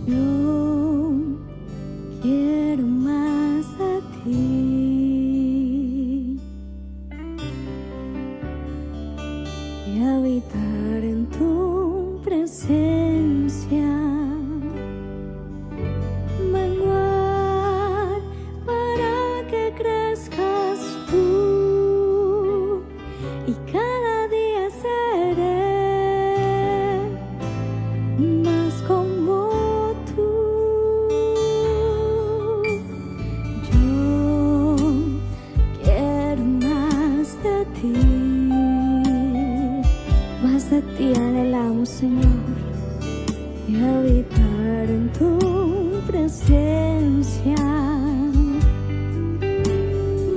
Yo quiero más a ti y habitar en tu presencia, menguar para que crezcas tú y cada día seré más como tú. Yo quiero más de ti anhelamos, Señor, y habitar en tu presencia.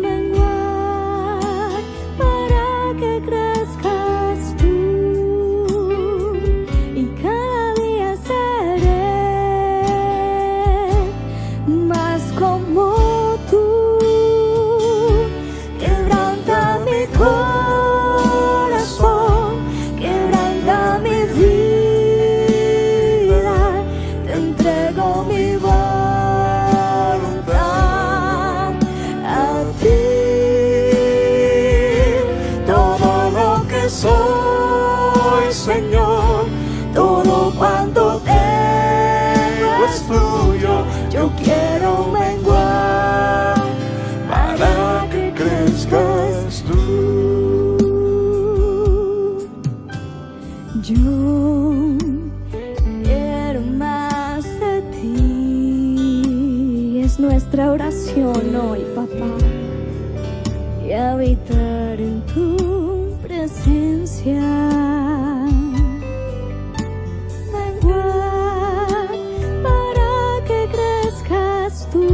Menguar para que crezcas tú y cada día seré más como tú. Quebranta mi corazón, quebranta mi vida, te entrego mi voluntad a ti. Todo lo que soy, Señor, todo cuanto tengo es tuyo. Yo quiero menguar para que crezcas tú. Yo quiero más de ti. Es nuestra oración hoy, papá, y habitar en tu presencia. Menguar para que crezcas tú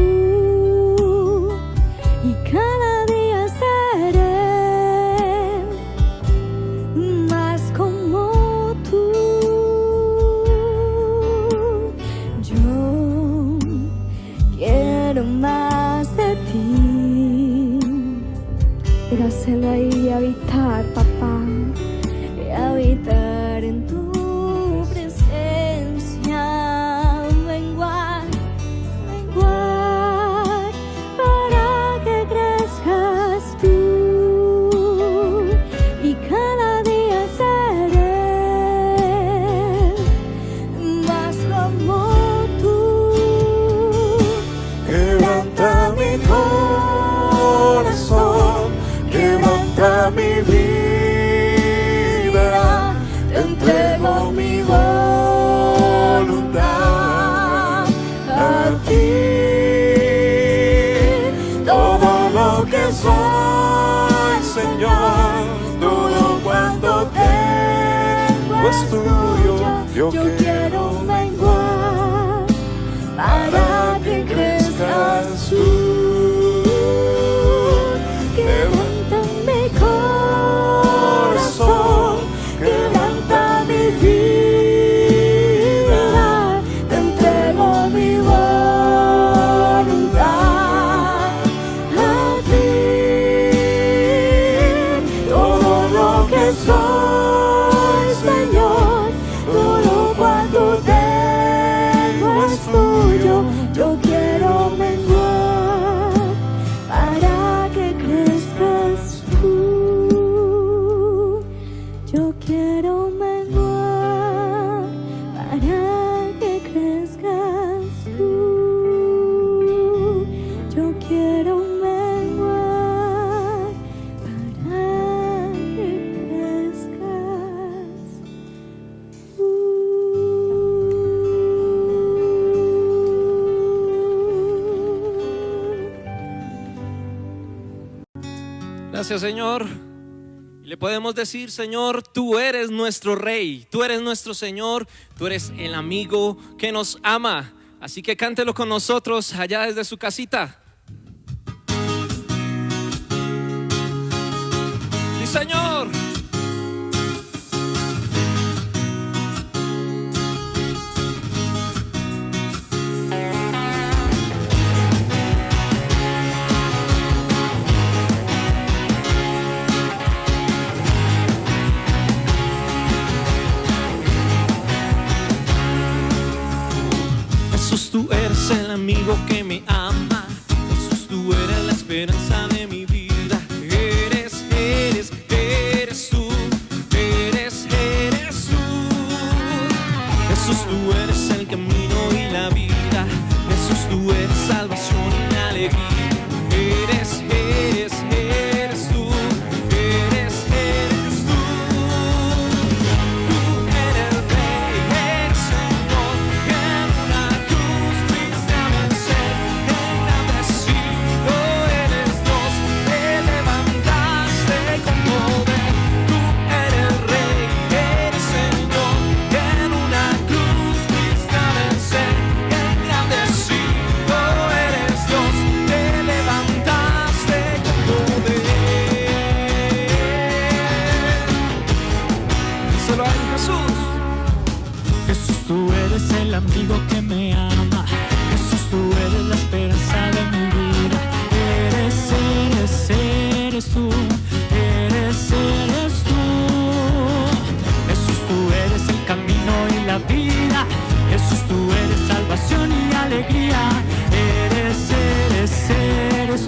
y cada día seré más como tú. Yo quiero más de ti. Déjaselo ahí y habitar, papá, y habitar en tu presencia. Menguar, menguar para que crezcas tú y cada día seré más como tú. Quebranta mi corazón, quebranta mi vida, te entrego mi voluntad a ti. Todo lo que soy, Señor, todo cuanto tengo es tuyo. Yo quiero menguar para que crezcas tú. Quebranta mi corazón, quebranta mi vida, te entrego mi voluntad a ti. Todo lo que soy, Señor, todo cuanto tengo es tuyo. Yo quiero menguar para que crezcas tú. Yo quiero menguar para que crezcas tú. Yo quiero menguar para que crezcas tú. Gracias, Señor. Y le podemos decir: Señor, tú eres nuestro Rey, tú eres nuestro Señor, tú eres el amigo que nos ama. Así que cántelo con nosotros allá desde su casita. Sí, Señor. amigo que me ama. Jesús, tú eres la esperanza de mi vida. Eres tú. Jesús, tú eres el camino y la vida. Jesús, tú eres salvación y alegría. Eres tú. Eres tú. Tú eres Rey, eres Señor. En una cruz fuiste a vencer, engrandecido eres Dios. Te levantaste con poder. Tú eres Rey, eres Señor. En una cruz fuiste a vencer, engrandecido eres Dios. Te levantaste con poder. Díselo a Jesús. Jesús, tú eres el amigo que me ama. Jesús, tú eres la esperanza de mi vida. Eres tú. Eres tú. Jesús, tú eres el camino y la vida. Jesús, tú eres salvación y alegría. Eres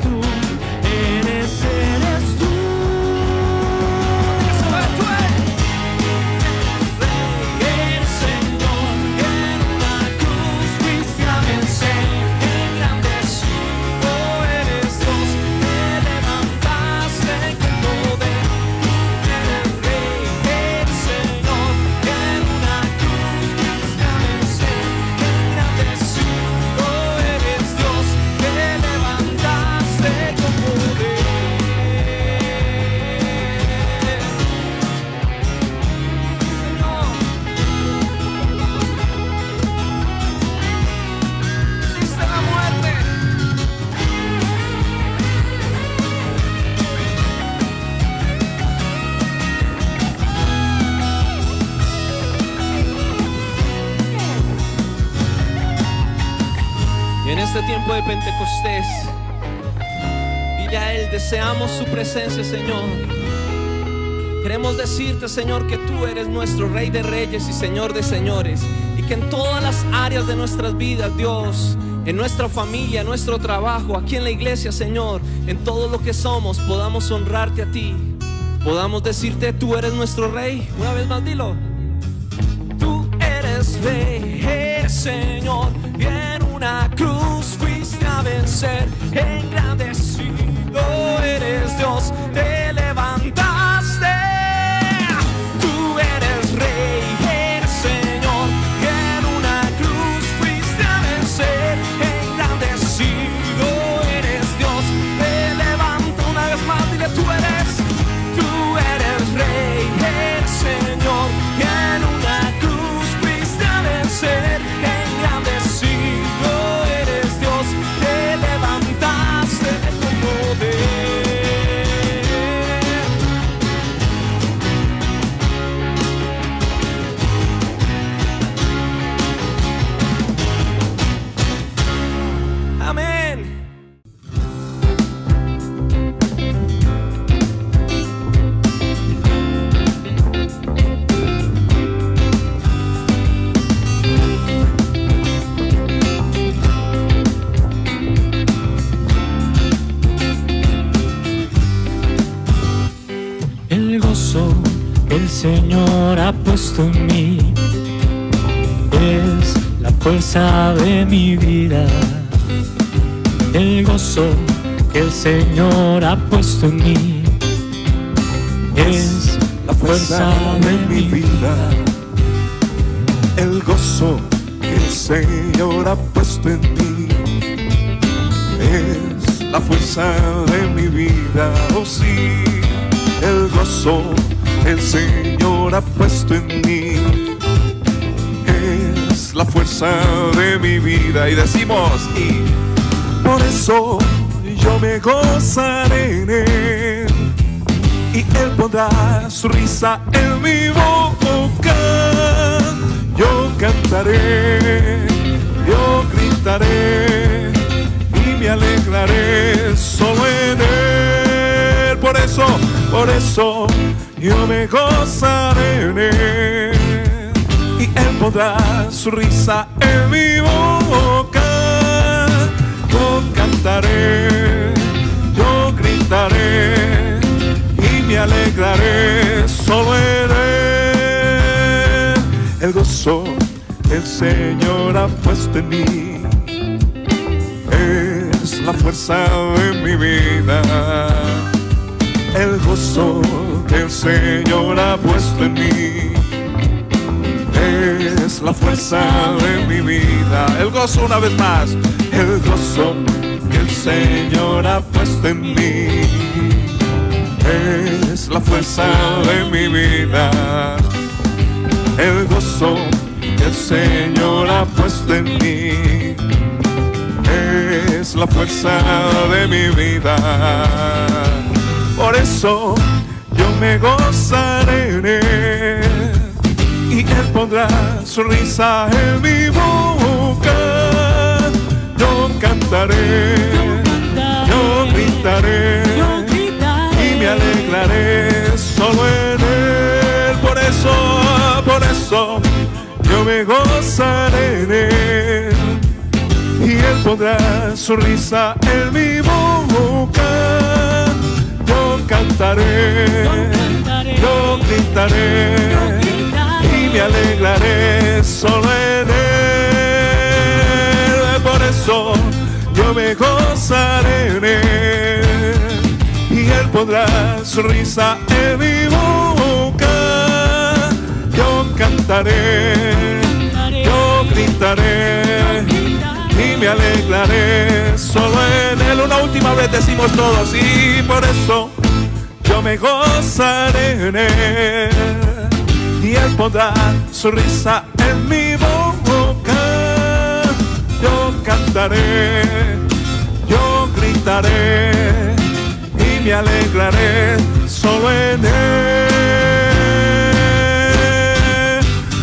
tú. Eres tú. Díselo a tú eres. Eres Señor, en una cruz fuiste a vencer, engrandecido eres Dios, te levantaste con poder. Tú eres Rey, eres Señor, en una cruz fuiste a vencer, engrandecido eres Dios, te levantaste con poder. Venciste la muerte. Y en este tiempo de Pentecostés, dile a Él, deseamos su presencia, Señor. Queremos decirte, Señor, que tú eres nuestro Rey de Reyes y Señor de Señores, y que en todas las áreas de nuestras vidas, Dios, en nuestra familia, en nuestro trabajo, aquí en la iglesia, Señor, en todo lo que somos, podamos honrarte a ti, podamos decirte, tú eres nuestro Rey. Una vez más, dilo. Tú eres Rey, eres Señor, y en una cruz fuiste a vencer, engrandecido eres Dios, te levantaste. Tú eres Rey, eres Señor, y en una cruz fuiste a vencer, engrandecido eres Dios, te levanta. Una vez más, dile, tú eres Rey, eres Señor, y en una cruz fuiste a vencer, engrandecido eres Dios, te levantaste con poder. Amén. El gozo que el Señor ha puesto en mí es la fuerza de mi vida. El gozo que el Señor ha puesto en mí es la fuerza de mi vida. El gozo que el Señor ha puesto en mí es la fuerza de mi vida. Oh sí, el gozo que el Señor ha puesto en mí es la fuerza de mi vida. Y decimos, y por eso yo me gozaré en Él, y Él pondrá su risa en mi boca. Yo cantaré, yo gritaré, y me alegraré solo en Él. Por eso yo me gozaré en Él, y Él pondrá su risa en mi boca. alegraré solo en Él. El gozo que el Señor ha puesto en mí es la fuerza de mi vida. El gozo que el Señor ha puesto en mí es la fuerza de mi vida. El gozo, una vez más, el gozo que el Señor ha puesto en mí es la fuerza de mi vida. El gozo que el Señor ha puesto en mí es la fuerza de mi vida. Por eso yo me gozaré en Él, y Él pondrá su risa en mi boca. Yo cantaré, yo gritaré, y me alegraré solo en Él. Por eso yo me gozaré en Él, y Él pondrá su risa en mi boca. Yo cantaré, yo gritaré, y me alegraré solo en Él. Por eso yo me gozaré en Él, y Él pondrá su risa en mi boca. Yo cantaré, yo gritaré, y me alegraré solo en Él. Una última vez decimos todos, y por eso yo me gozaré en Él, y Él pondrá su risa en mi boca. Yo cantaré, yo gritaré, y me alegraré solo en Él.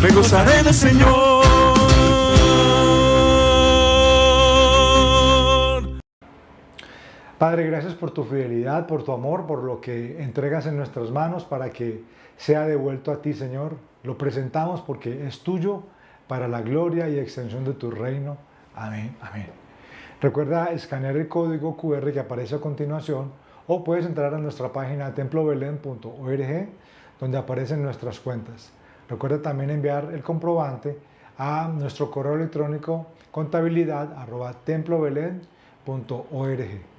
Me gozaré en el Señor. Padre, gracias por tu fidelidad, por tu amor, por lo que entregas en nuestras manos para que sea devuelto a ti, Señor. Lo presentamos porque es tuyo para la gloria y extensión de tu reino. Amén, amén. Recuerda escanear el código QR que aparece a continuación, o puedes entrar a nuestra página templobelen.org, donde aparecen nuestras cuentas. Recuerda también enviar el comprobante a nuestro correo electrónico contabilidad@templobelen.org.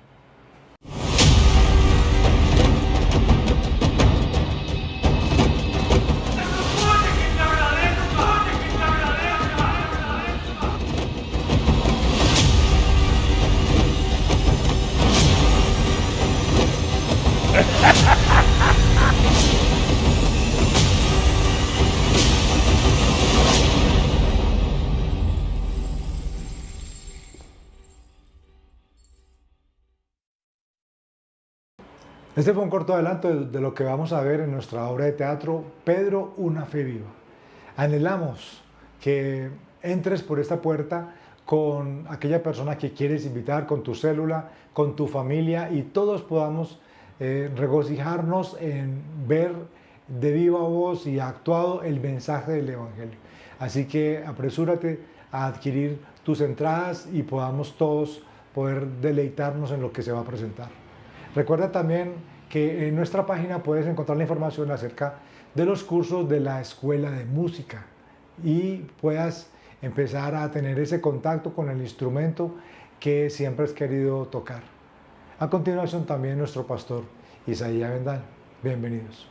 Este fue un corto adelanto de lo que vamos a ver en nuestra obra de teatro Pedro, una fe viva. Anhelamos que entres por esta puerta con aquella persona que quieres invitar, con tu célula, con tu familia, y todos podamos regocijarnos en ver de viva voz y actuado el mensaje del Evangelio. Así que apresúrate a adquirir tus entradas y podamos todos poder deleitarnos en lo que se va a presentar. Recuerda también que en nuestra página puedes encontrar la información acerca de los cursos de la Escuela de Música y puedas empezar a tener ese contacto con el instrumento que siempre has querido tocar. A continuación también nuestro pastor Isaías Bendal. Bienvenidos.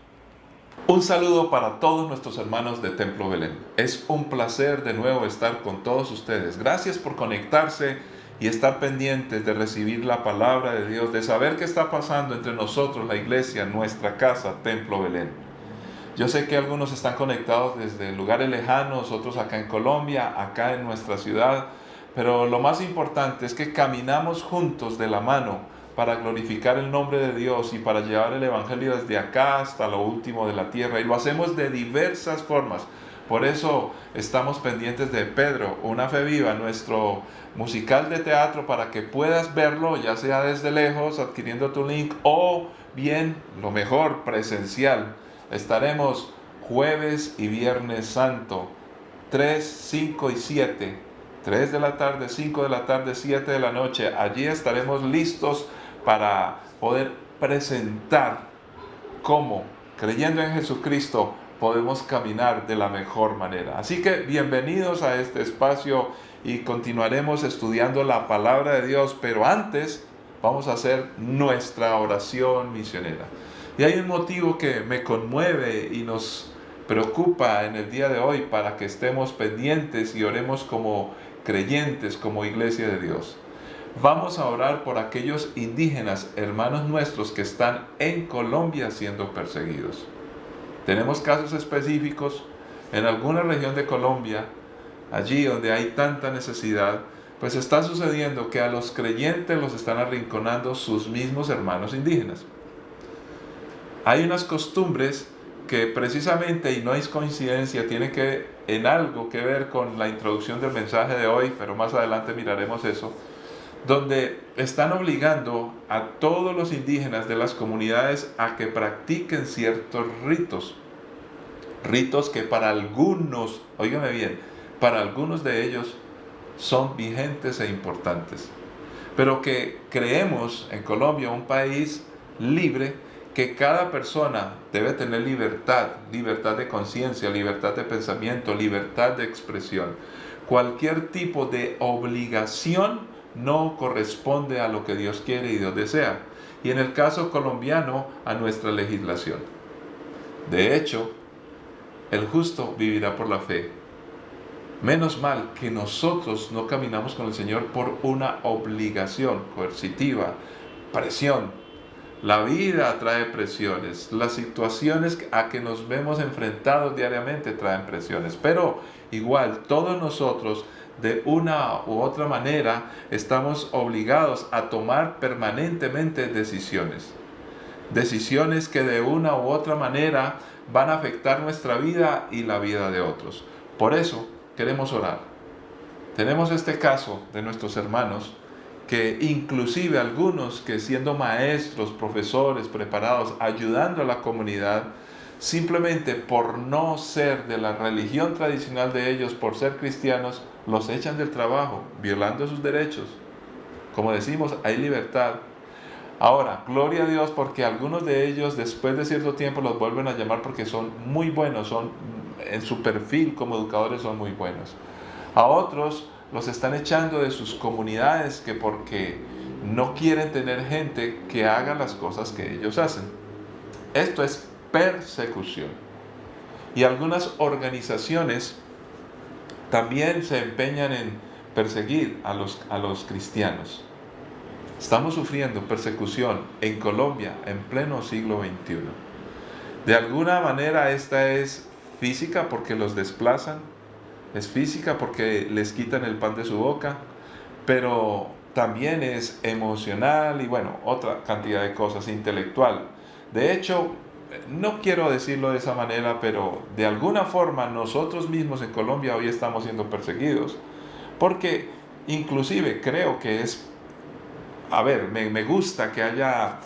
Un saludo para todos nuestros hermanos de Templo Belén. Es un placer de nuevo estar con todos ustedes. Gracias por conectarse y estar pendientes de recibir la palabra de Dios, de saber qué está pasando entre nosotros, la iglesia, nuestra casa, Templo Belén. Yo sé que algunos están conectados desde lugares lejanos, otros acá en Colombia, acá en nuestra ciudad, pero lo más importante es que caminamos juntos de la mano para glorificar el nombre de Dios y para llevar el Evangelio desde acá hasta lo último de la tierra, y lo hacemos de diversas formas. Por eso estamos pendientes de Pedro, una fe viva, nuestro musical de teatro, para que puedas verlo, ya sea desde lejos, adquiriendo tu link, o bien, lo mejor, presencial. Estaremos jueves y viernes santo, 3, 5 y 7, 3 de la tarde, 5 de la tarde, 7 de la noche. Allí estaremos listos para poder presentar cómo, creyendo en Jesucristo, podemos caminar de la mejor manera. Así que bienvenidos a este espacio y continuaremos estudiando la palabra de Dios, pero antes vamos a hacer nuestra oración misionera. Y hay un motivo que me conmueve y nos preocupa en el día de hoy para que estemos pendientes y oremos como creyentes, como iglesia de Dios. Vamos a orar por aquellos indígenas, hermanos nuestros que están en Colombia siendo perseguidos. Tenemos casos específicos en alguna región de Colombia, allí donde hay tanta necesidad, pues está sucediendo que a los creyentes los están arrinconando sus mismos hermanos indígenas. Hay unas costumbres que precisamente, y no es coincidencia, tienen que en algo que ver con la introducción del mensaje de hoy, pero más adelante miraremos eso, donde están obligando a todos los indígenas de las comunidades a que practiquen ciertos ritos. Ritos que para algunos, óigame bien, para algunos de ellos son vigentes e importantes. Pero que creemos en Colombia, un país libre, que cada persona debe tener libertad, libertad de conciencia, libertad de pensamiento, libertad de expresión. Cualquier tipo de obligación no corresponde a lo que Dios quiere y Dios desea. Y en el caso colombiano, a nuestra legislación. De hecho, el justo vivirá por la fe. Menos mal que nosotros no caminamos con el Señor por una obligación coercitiva, presión. La vida trae presiones, las situaciones a que nos vemos enfrentados diariamente traen presiones, pero igual todos nosotros de una u otra manera estamos obligados a tomar permanentemente decisiones. Decisiones que de una u otra manera van a afectar nuestra vida y la vida de otros. Por eso queremos orar. Tenemos este caso de nuestros hermanos que inclusive algunos que siendo maestros, profesores, preparados, ayudando a la comunidad, simplemente por no ser de la religión tradicional de ellos, por ser cristianos, los echan del trabajo, violando sus derechos. Como decimos, hay libertad. Ahora, gloria a Dios porque algunos de ellos después de cierto tiempo los vuelven a llamar porque son muy buenos, son en su perfil como educadores son muy buenos. A otros los están echando de sus comunidades que porque no quieren tener gente que haga las cosas que ellos hacen. Esto es persecución. Y algunas organizaciones también se empeñan en perseguir a los cristianos. Estamos sufriendo persecución en Colombia en pleno siglo XXI. De alguna manera esta es física porque los desplazan, es física porque les quitan el pan de su boca, pero también es emocional y bueno, otra cantidad de cosas, intelectual. De hecho, no quiero decirlo de esa manera, pero de alguna forma nosotros mismos en Colombia hoy estamos siendo perseguidos, porque inclusive creo que es, me gusta que haya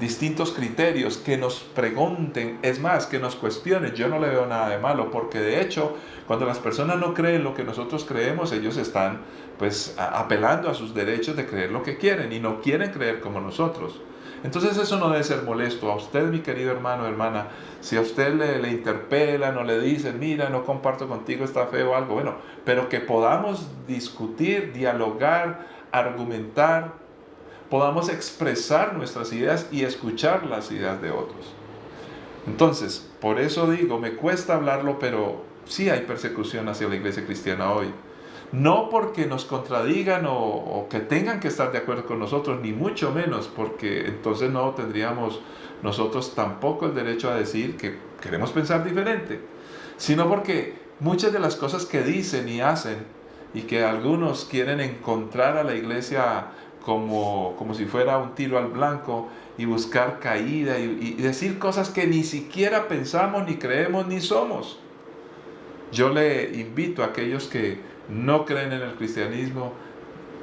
distintos criterios, que nos pregunten, es más, que nos cuestionen. Yo no le veo nada de malo, porque de hecho, cuando las personas no creen lo que nosotros creemos, ellos están pues apelando a sus derechos de creer lo que quieren y no quieren creer como nosotros. Entonces eso no debe ser molesto a usted, mi querido hermano o hermana. Si a usted le interpelan o le dicen, mira, no comparto contigo esta fe o algo, bueno, pero que podamos discutir, dialogar, argumentar, podamos expresar nuestras ideas y escuchar las ideas de otros. Entonces, por eso digo, me cuesta hablarlo, pero sí hay persecución hacia la iglesia cristiana hoy. No porque nos contradigan o que tengan que estar de acuerdo con nosotros, ni mucho menos, porque entonces no tendríamos nosotros tampoco el derecho a decir que queremos pensar diferente, sino porque muchas de las cosas que dicen y hacen y que algunos quieren encontrar a la iglesia como si fuera un tiro al blanco y buscar caída y decir cosas que ni siquiera pensamos, ni creemos, ni somos. Yo le invito a aquellos que no creen en el cristianismo,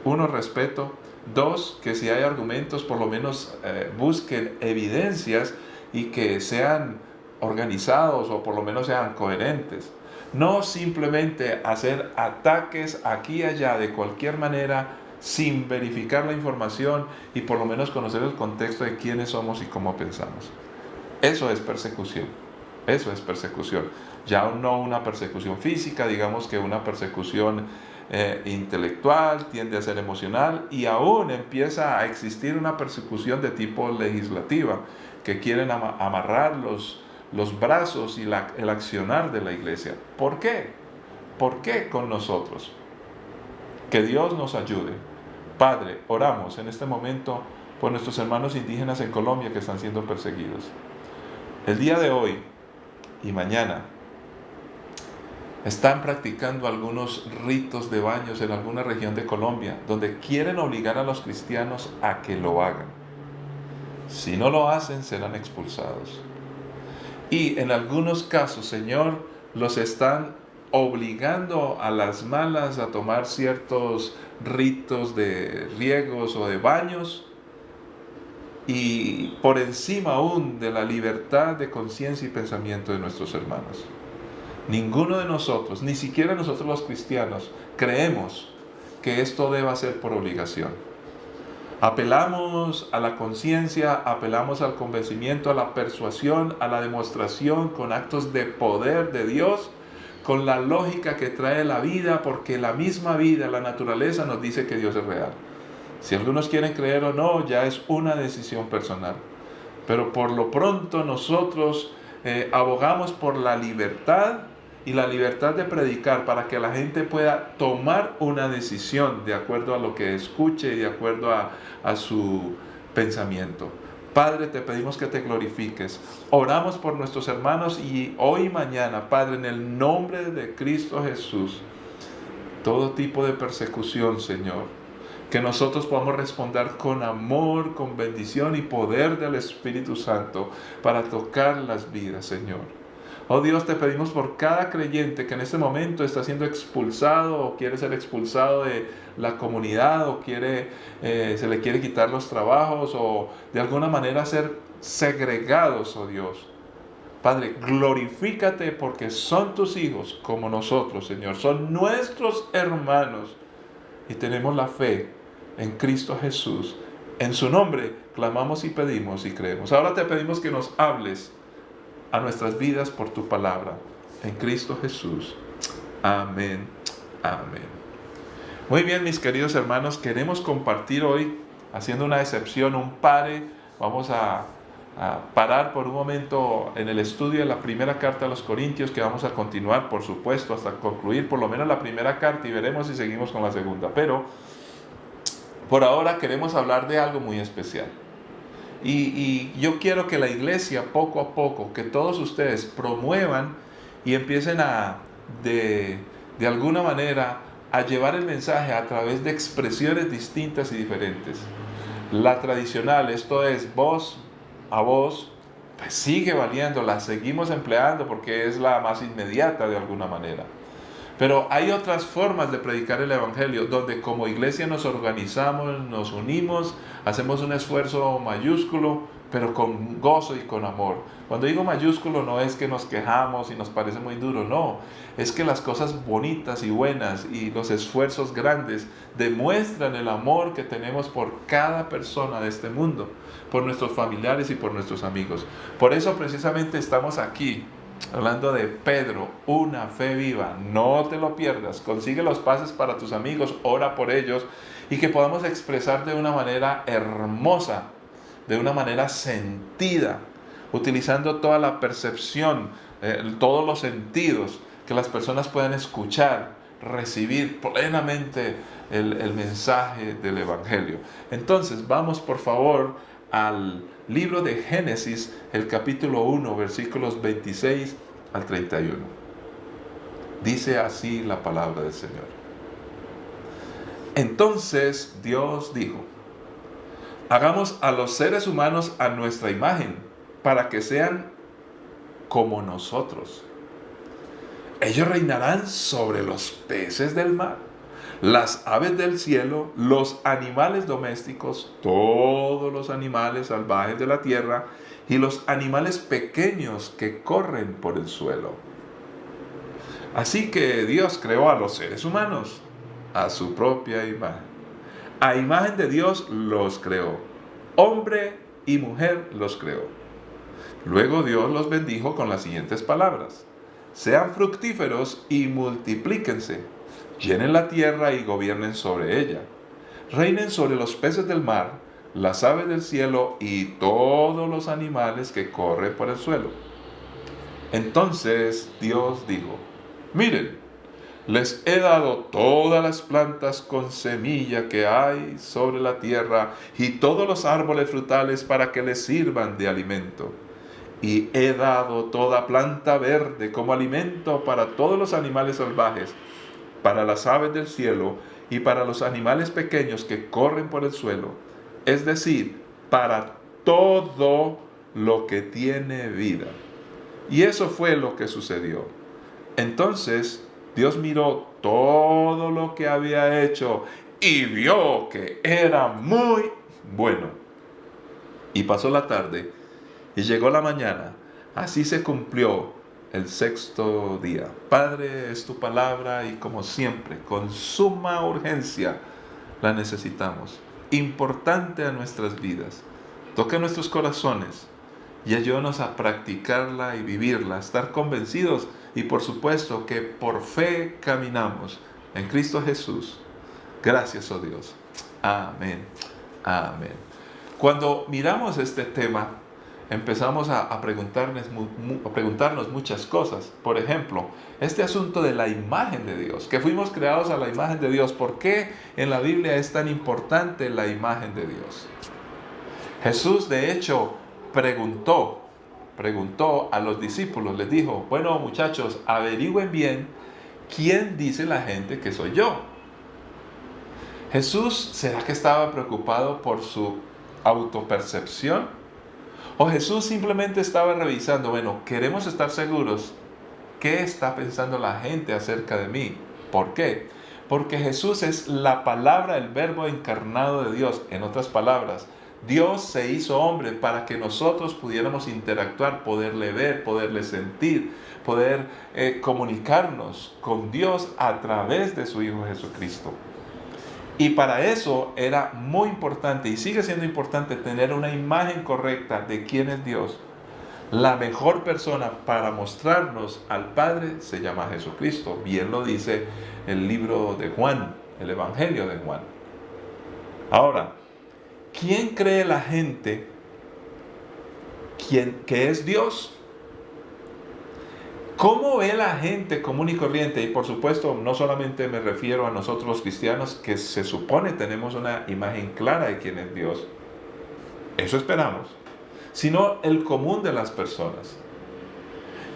uno, respeto, dos, que si hay argumentos por lo menos busquen evidencias y que sean organizados o por lo menos sean coherentes. No simplemente hacer ataques aquí y allá de cualquier manera sin verificar la información y por lo menos conocer el contexto de quiénes somos y cómo pensamos. Eso es persecución. Eso es persecución. Ya no una persecución física, digamos que una persecución intelectual, tiende a ser emocional, y aún empieza a existir una persecución de tipo legislativa, que quieren amarrar los brazos y el accionar de la iglesia. ¿Por qué? ¿Por qué con nosotros? Que Dios nos ayude. Padre, oramos en este momento por nuestros hermanos indígenas en Colombia que están siendo perseguidos. El día de hoy y mañana están practicando algunos ritos de baños en alguna región de Colombia, donde quieren obligar a los cristianos a que lo hagan. Si no lo hacen, serán expulsados. Y en algunos casos, Señor, los están obligando a las malas a tomar ciertos ritos de riegos o de baños, y por encima aún de la libertad de conciencia y pensamiento de nuestros hermanos. Ninguno de nosotros, ni siquiera nosotros los cristianos, creemos que esto deba ser por obligación. Apelamos a la conciencia, apelamos al convencimiento, a la persuasión, a la demostración con actos de poder de Dios, con la lógica que trae la vida, porque la misma vida, la naturaleza nos dice que Dios es real. Si algunos quieren creer o no, ya es una decisión personal. Pero por lo pronto nosotros abogamos por la libertad, y la libertad de predicar, para que la gente pueda tomar una decisión de acuerdo a lo que escuche y de acuerdo a su pensamiento. Padre, te pedimos que te glorifiques. Oramos por nuestros hermanos, y hoy y mañana, Padre, en el nombre de Cristo Jesús, todo tipo de persecución, Señor, que nosotros podamos responder con amor, con bendición y poder del Espíritu Santo para tocar las vidas, Señor. Oh Dios, te pedimos por cada creyente que en este momento está siendo expulsado o quiere ser expulsado de la comunidad, o se le quiere quitar los trabajos, o de alguna manera ser segregados, oh Dios. Padre, glorifícate, porque son tus hijos como nosotros, Señor. Son nuestros hermanos y tenemos la fe en Cristo Jesús. En su nombre clamamos y pedimos y creemos. Ahora te pedimos que nos hables a nuestras vidas por tu palabra, en Cristo Jesús. Amén, amén. Muy bien, mis queridos hermanos, queremos compartir hoy, haciendo una excepción, un pare. Vamos a parar por un momento en el estudio de la primera carta a los Corintios, que vamos a continuar, por supuesto, hasta concluir por lo menos la primera carta, y veremos si seguimos con la segunda. Pero por ahora queremos hablar de algo muy especial. Y yo quiero que la iglesia, poco a poco, que todos ustedes promuevan y empiecen de alguna manera a llevar el mensaje a través de expresiones distintas y diferentes. La tradicional, esto es voz a voz, pues sigue valiendo, la seguimos empleando porque es la más inmediata de alguna manera. Pero hay otras formas de predicar el Evangelio, donde como iglesia nos organizamos, nos unimos, hacemos un esfuerzo mayúsculo, pero con gozo y con amor. Cuando digo mayúsculo, no es que nos quejamos y nos parece muy duro, no. Es que las cosas bonitas y buenas y los esfuerzos grandes demuestran el amor que tenemos por cada persona de este mundo, por nuestros familiares y por nuestros amigos. Por eso precisamente estamos aquí, hablando de Pedro, una fe viva. No te lo pierdas. Consigue los pases para tus amigos, ora por ellos, y que podamos expresar de una manera hermosa, de una manera sentida, utilizando toda la percepción, todos los sentidos, que las personas puedan escuchar, recibir plenamente el mensaje del Evangelio. Entonces, vamos por favor al libro de Génesis, el capítulo 1, versículos 26 al 31. Dice así la palabra del Señor. Entonces Dios dijo: hagamos a los seres humanos a nuestra imagen, para que sean como nosotros. Ellos reinarán sobre los peces del mar, las aves del cielo, los animales domésticos, todos los animales salvajes de la tierra y los animales pequeños que corren por el suelo. Así que Dios creó a los seres humanos a su propia imagen. A imagen de Dios los creó. Hombre y mujer los creó. Luego Dios los bendijo con las siguientes palabras: sean fructíferos y multiplíquense, llenen la tierra y gobiernen sobre ella, reinen sobre los peces del mar, las aves del cielo y todos los animales que corren por el suelo. Entonces Dios dijo: miren, les he dado todas las plantas con semilla que hay sobre la tierra y todos los árboles frutales para que les sirvan de alimento. Y he dado toda planta verde como alimento para todos los animales salvajes, para las aves del cielo y para los animales pequeños que corren por el suelo, es decir, para todo lo que tiene vida. Y eso fue lo que sucedió. Entonces Dios miró todo lo que había hecho y vio que era muy bueno. Y pasó la tarde y llegó la mañana. Así se cumplió el sexto día. Padre, es tu palabra y como siempre, con suma urgencia, la necesitamos. Importante a nuestras vidas. Toca nuestros corazones y ayúdanos a practicarla y vivirla, estar convencidos y por supuesto que por fe caminamos en Cristo Jesús. Gracias, oh Dios. Amén. Amén. Cuando miramos este tema, empezamos a preguntarnos muchas cosas. Por ejemplo, este asunto de la imagen de Dios, que fuimos creados a la imagen de Dios. ¿Por qué en la Biblia es tan importante la imagen de Dios? Jesús, de hecho, preguntó a los discípulos, les dijo: bueno, muchachos, averigüen bien quién dice la gente que soy yo. Jesús, ¿será que estaba preocupado por su autopercepción? ¿O Jesús simplemente estaba revisando, bueno, queremos estar seguros qué está pensando la gente acerca de mí? ¿Por qué? Porque Jesús es la palabra, el verbo encarnado de Dios. En otras palabras, Dios se hizo hombre para que nosotros pudiéramos interactuar, poderle ver, poderle sentir, poder comunicarnos con Dios a través de su Hijo Jesucristo. Y para eso era muy importante y sigue siendo importante tener una imagen correcta de quién es Dios. La mejor persona para mostrarnos al Padre se llama Jesucristo. Bien lo dice el libro de Juan, el Evangelio de Juan. Ahora, ¿quién cree la gente que es Dios? ¿Cómo ve la gente común y corriente? Y por supuesto, no solamente me refiero a nosotros los cristianos, que se supone tenemos una imagen clara de quién es Dios. Eso esperamos. Sino el común de las personas.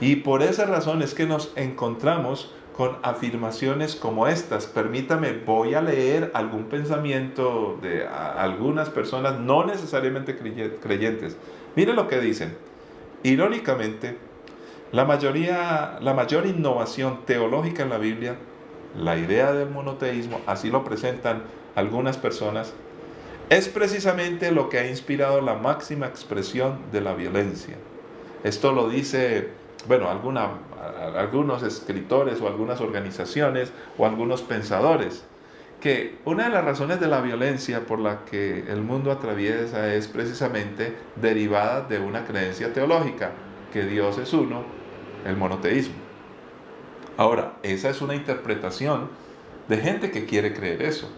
Y por esa razón es que nos encontramos con afirmaciones como estas. Permítame, voy a leer algún pensamiento de algunas personas, no necesariamente creyentes. Mire lo que dicen. Irónicamente, la mayor innovación teológica en la Biblia, la idea del monoteísmo, así lo presentan algunas personas, es precisamente lo que ha inspirado la máxima expresión de la violencia. Esto lo dice, bueno, algunos escritores o algunas organizaciones o algunos pensadores, que una de las razones de la violencia por la que el mundo atraviesa es precisamente derivada de una creencia teológica, que Dios es uno, el monoteísmo. Ahora, esa es una interpretación de gente que quiere creer eso.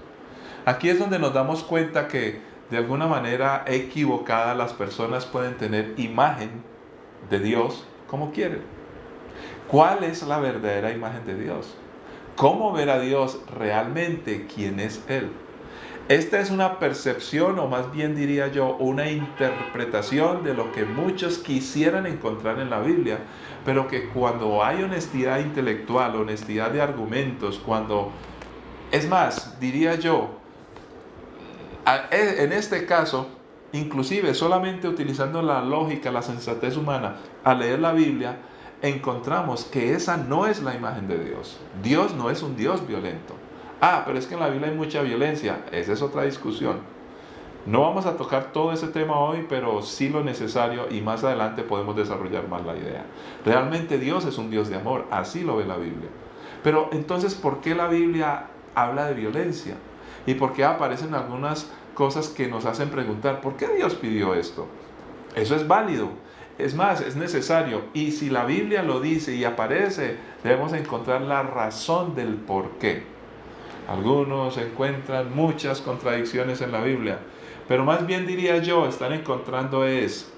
Aquí es donde nos damos cuenta que de alguna manera equivocada las personas pueden tener imagen de Dios como quieren. ¿Cuál es la verdadera imagen de Dios? ¿Cómo ver a Dios realmente quién es Él? Esta es una percepción, o más bien diría yo, una interpretación de lo que muchos quisieran encontrar en la Biblia, pero que cuando hay honestidad intelectual, honestidad de argumentos, es más, diría yo, en este caso, inclusive solamente utilizando la lógica, la sensatez humana, al leer la Biblia, encontramos que esa no es la imagen de Dios. Dios no es un Dios violento. Pero es que en la Biblia hay mucha violencia. Esa es otra discusión. No vamos a tocar todo ese tema hoy, pero sí lo necesario y más adelante podemos desarrollar más la idea. Realmente Dios es un Dios de amor, así lo ve la Biblia. Pero entonces, ¿por qué la Biblia habla de violencia? ¿Y por qué aparecen algunas cosas que nos hacen preguntar, ¿por qué Dios pidió esto? Eso es válido. Es más, es necesario. Y si la Biblia lo dice y aparece, debemos encontrar la razón del por qué. Algunos encuentran muchas contradicciones en la Biblia, pero más bien diría yo, están encontrando es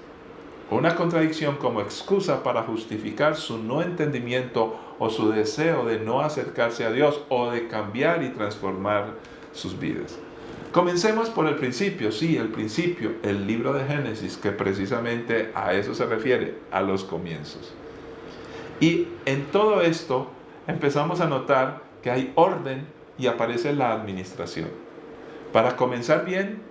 una contradicción como excusa para justificar su no entendimiento o su deseo de no acercarse a Dios o de cambiar y transformar sus vidas. Comencemos por el principio. Sí, el principio, el libro de Génesis, que precisamente a eso se refiere, a los comienzos. Y en todo esto empezamos a notar que hay orden y aparece la administración. Para comenzar bien,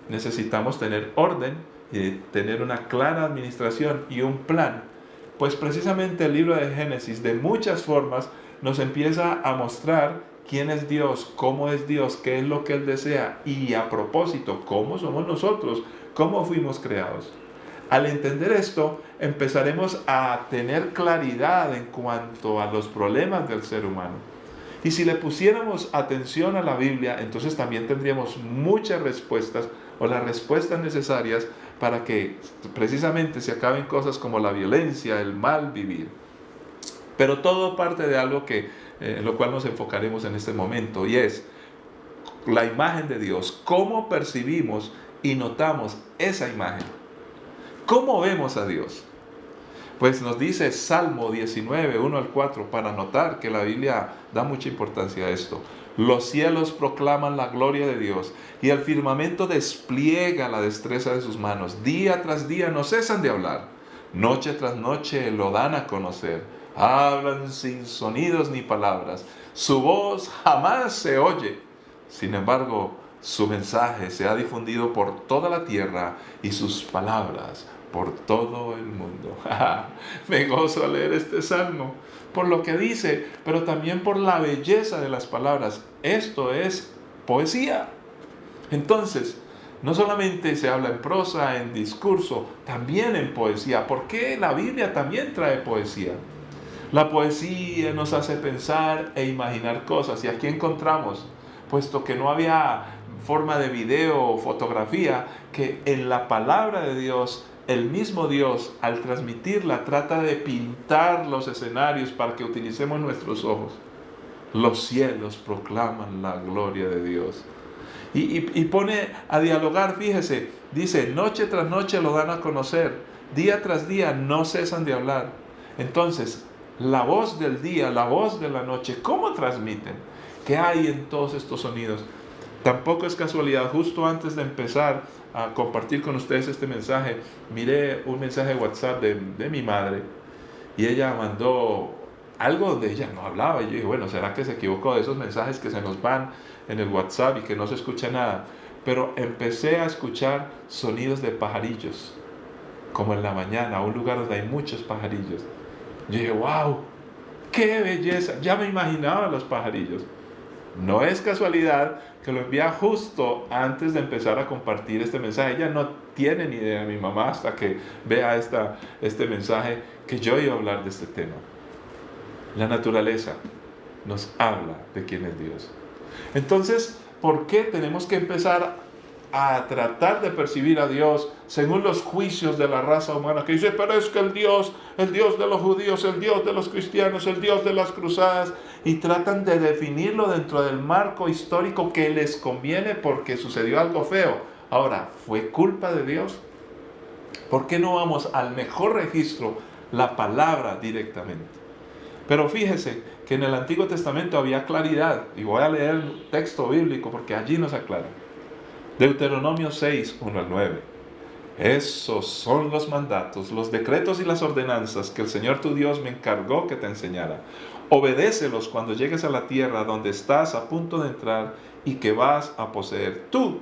necesitamos tener orden y tener una clara administración y un plan. Pues precisamente el libro de Génesis, de muchas formas, nos empieza a mostrar quién es Dios, cómo es Dios, qué es lo que Él desea y a propósito, cómo somos nosotros, cómo fuimos creados. Al entender esto, empezaremos a tener claridad en cuanto a los problemas del ser humano. Y si le pusiéramos atención a la Biblia, entonces también tendríamos muchas respuestas o las respuestas necesarias para que precisamente se acaben cosas como la violencia, el mal vivir. Pero todo parte de algo en lo cual nos enfocaremos en este momento, y es la imagen de Dios. ¿Cómo percibimos y notamos esa imagen? ¿Cómo vemos a Dios? Pues nos dice Salmo 19, 1 al 4, para notar que la Biblia da mucha importancia a esto. Los cielos proclaman la gloria de Dios y el firmamento despliega la destreza de sus manos. Día tras día no cesan de hablar. Noche tras noche lo dan a conocer. Hablan sin sonidos ni palabras. Su voz jamás se oye. Sin embargo, su mensaje se ha difundido por toda la tierra y sus palabras por todo el mundo. Me gozo al leer este salmo, por lo que dice, pero también por la belleza de las palabras. Esto es poesía. Entonces, no solamente se habla en prosa, en discurso, también en poesía. ¿Por qué la Biblia también trae poesía? La poesía nos hace pensar e imaginar cosas. Y aquí encontramos, puesto que no había forma de video o fotografía, que en la palabra de Dios, el mismo Dios, al transmitirla, trata de pintar los escenarios para que utilicemos nuestros ojos. Los cielos proclaman la gloria de Dios. Y pone a dialogar, fíjese, dice, noche tras noche lo dan a conocer, día tras día no cesan de hablar. Entonces, la voz del día, la voz de la noche, ¿cómo transmiten? ¿Qué hay en todos estos sonidos? Tampoco es casualidad, justo antes de empezar a compartir con ustedes este mensaje, miré un mensaje de WhatsApp de mi madre y ella mandó algo donde ella no hablaba y yo dije, bueno, ¿será que se equivocó de esos mensajes que se nos van en el WhatsApp y que no se escucha nada? Pero empecé a escuchar sonidos de pajarillos, como en la mañana, un lugar donde hay muchos pajarillos. Yo dije, wow, qué belleza, ya me imaginaba los pajarillos. No es casualidad que lo envía justo antes de empezar a compartir este mensaje. Ella no tiene ni idea, mi mamá, hasta que vea este mensaje, que yo iba a hablar de este tema. La naturaleza nos habla de quién es Dios. Entonces, ¿por qué tenemos que empezar a tratar de percibir a Dios según los juicios de la raza humana? Que dice, pero es que el Dios de los judíos, el Dios de los cristianos, el Dios de las cruzadas, y tratan de definirlo dentro del marco histórico que les conviene porque sucedió algo feo. Ahora, ¿fue culpa de Dios? ¿Por qué no vamos al mejor registro, la palabra directamente? Pero fíjese que en el Antiguo Testamento había claridad, y voy a leer el texto bíblico porque allí nos aclara. Deuteronomio 6, 1 al 9. Esos son los mandatos, los decretos y las ordenanzas que el Señor tu Dios me encargó que te enseñara. Obedécelos cuando llegues a la tierra donde estás a punto de entrar y que vas a poseer. Tú,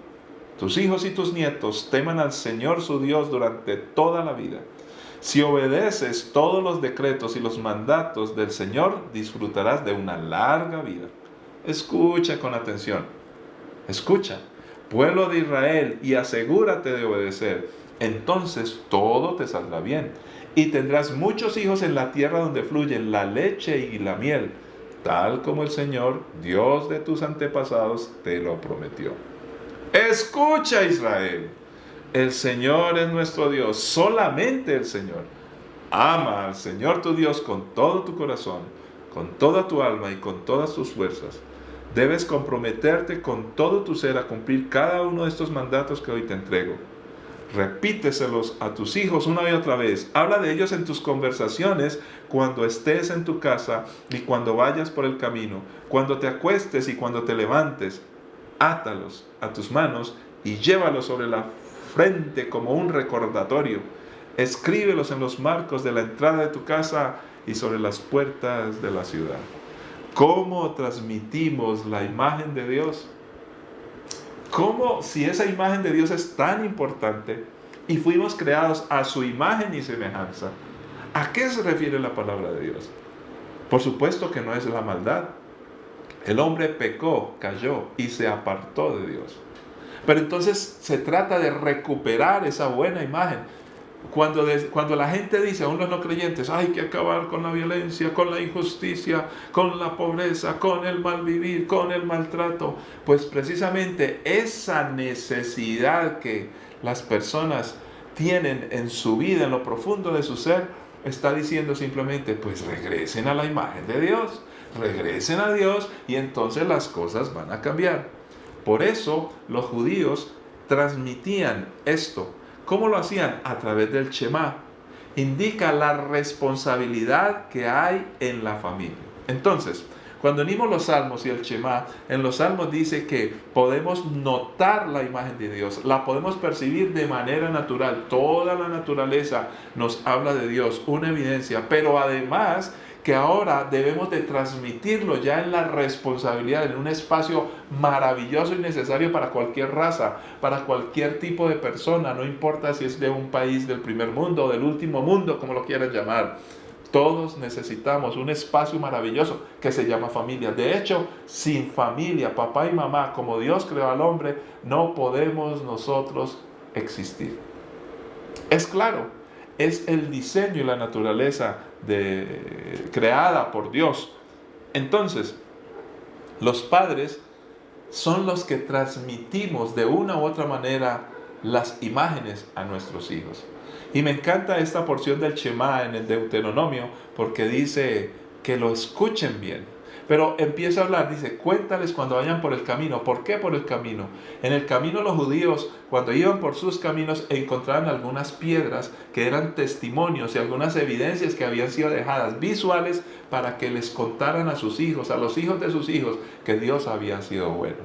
tus hijos y tus nietos teman al Señor su Dios durante toda la vida. Si obedeces todos los decretos y los mandatos del Señor, disfrutarás de una larga vida. Escucha con atención. Escucha, pueblo de Israel, y asegúrate de obedecer. Entonces todo te saldrá bien. Y tendrás muchos hijos en la tierra donde fluyen la leche y la miel, tal como el Señor, Dios de tus antepasados, te lo prometió. Escucha, Israel. El Señor es nuestro Dios, solamente el Señor. Ama al Señor tu Dios con todo tu corazón, con toda tu alma y con todas tus fuerzas. Debes comprometerte con todo tu ser a cumplir cada uno de estos mandatos que hoy te entrego. Repíteselos a tus hijos una y otra vez. Habla de ellos en tus conversaciones cuando estés en tu casa y cuando vayas por el camino, cuando te acuestes y cuando te levantes. Átalos a tus manos y llévalos sobre la frente como un recordatorio. Escríbelos en los marcos de la entrada de tu casa y sobre las puertas de la ciudad. ¿Cómo transmitimos la imagen de Dios? ¿Cómo, si esa imagen de Dios es tan importante y fuimos creados a su imagen y semejanza, a qué se refiere la palabra de Dios? Por supuesto que no es la maldad. El hombre pecó, cayó y se apartó de Dios. Pero entonces se trata de recuperar esa buena imagen. Cuando la gente dice, aún los no creyentes, hay que acabar con la violencia, con la injusticia, con la pobreza, con el mal vivir, con el maltrato, pues precisamente esa necesidad que las personas tienen en su vida, en lo profundo de su ser, está diciendo simplemente, pues regresen a la imagen de Dios, regresen a Dios y entonces las cosas van a cambiar. Por eso los judíos transmitían esto. ¿Cómo lo hacían? A través del Shema. Indica la responsabilidad que hay en la familia. Entonces, cuando unimos los salmos y el Shema, en los salmos dice que podemos notar la imagen de Dios, la podemos percibir de manera natural. Toda la naturaleza nos habla de Dios, una evidencia, pero además que ahora debemos de transmitirlo ya en la responsabilidad, en un espacio maravilloso y necesario para cualquier raza, para cualquier tipo de persona, no importa si es de un país del primer mundo o del último mundo, como lo quieran llamar. Todos necesitamos un espacio maravilloso que se llama familia. De hecho, sin familia, papá y mamá, como Dios creó al hombre, no podemos nosotros existir. Es claro, es el diseño y la naturaleza creada por Dios. Entonces, los padres son los que transmitimos de una u otra manera las imágenes a nuestros hijos. Y me encanta esta porción del Shema en el Deuteronomio porque dice que lo escuchen bien. Pero empieza a hablar, dice, cuéntales cuando vayan por el camino. ¿Por qué por el camino? En el camino los judíos, cuando iban por sus caminos, encontraban algunas piedras que eran testimonios y algunas evidencias que habían sido dejadas visuales para que les contaran a sus hijos, a los hijos de sus hijos, que Dios había sido bueno.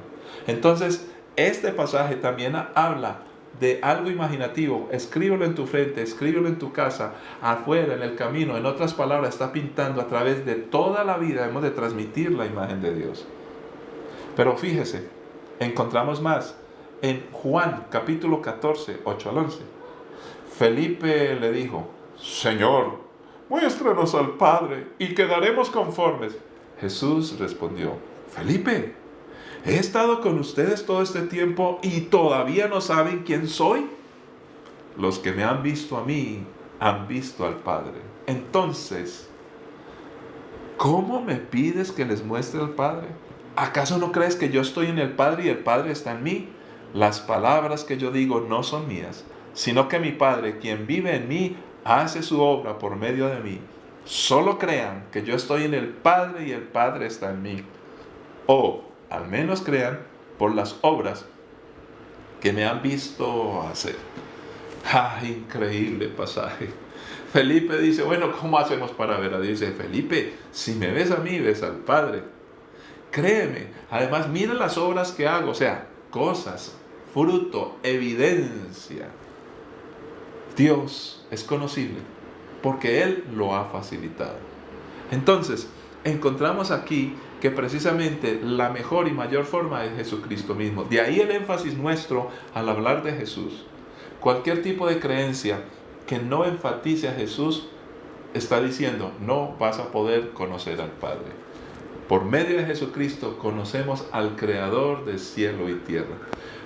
Entonces, este pasaje también habla de algo imaginativo. Escríbelo en tu frente, escríbelo en tu casa, afuera, en el camino. En otras palabras, está pintando a través de toda la vida. Hemos de transmitir la imagen de Dios. Pero fíjese, encontramos más en Juan capítulo 14, 8 al 11. Felipe le dijo, Señor, muéstranos al Padre y quedaremos conformes. Jesús respondió, Felipe, ¿he estado con ustedes todo este tiempo y todavía no saben quién soy? Los que me han visto a mí, han visto al Padre. Entonces, ¿cómo me pides que les muestre al Padre? ¿Acaso no crees que yo estoy en el Padre y el Padre está en mí? Las palabras que yo digo no son mías, sino que mi Padre, quien vive en mí, hace su obra por medio de mí. Solo crean que yo estoy en el Padre y el Padre está en mí. O al menos crean por las obras que me han visto hacer. ¡Ah, increíble pasaje! Felipe dice, bueno, ¿cómo hacemos para ver a Dios? Dice, Felipe, si me ves a mí, ves al Padre. Créeme, además mira las obras que hago, o sea, cosas, fruto, evidencia. Dios es conocible porque Él lo ha facilitado. Entonces, encontramos aquí que precisamente la mejor y mayor forma es Jesucristo mismo. De ahí el énfasis nuestro al hablar de Jesús. Cualquier tipo de creencia que no enfatice a Jesús está diciendo, no vas a poder conocer al Padre. Por medio de Jesucristo conocemos al Creador de cielo y tierra.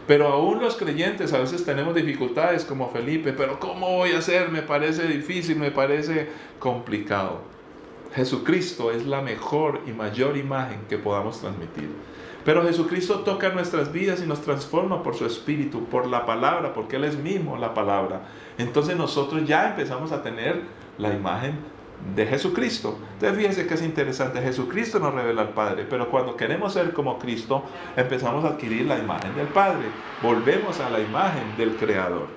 Pero aún los creyentes a veces tenemos dificultades como Felipe, pero ¿cómo voy a hacer? Me parece difícil, me parece complicado. Jesucristo es la mejor y mayor imagen que podamos transmitir. Pero Jesucristo toca nuestras vidas y nos transforma por su Espíritu, por la palabra, porque Él es mismo la palabra. Entonces nosotros ya empezamos a tener la imagen de Jesucristo. Entonces fíjense que es interesante, Jesucristo nos revela al Padre, pero cuando queremos ser como Cristo, empezamos a adquirir la imagen del Padre, volvemos a la imagen del Creador.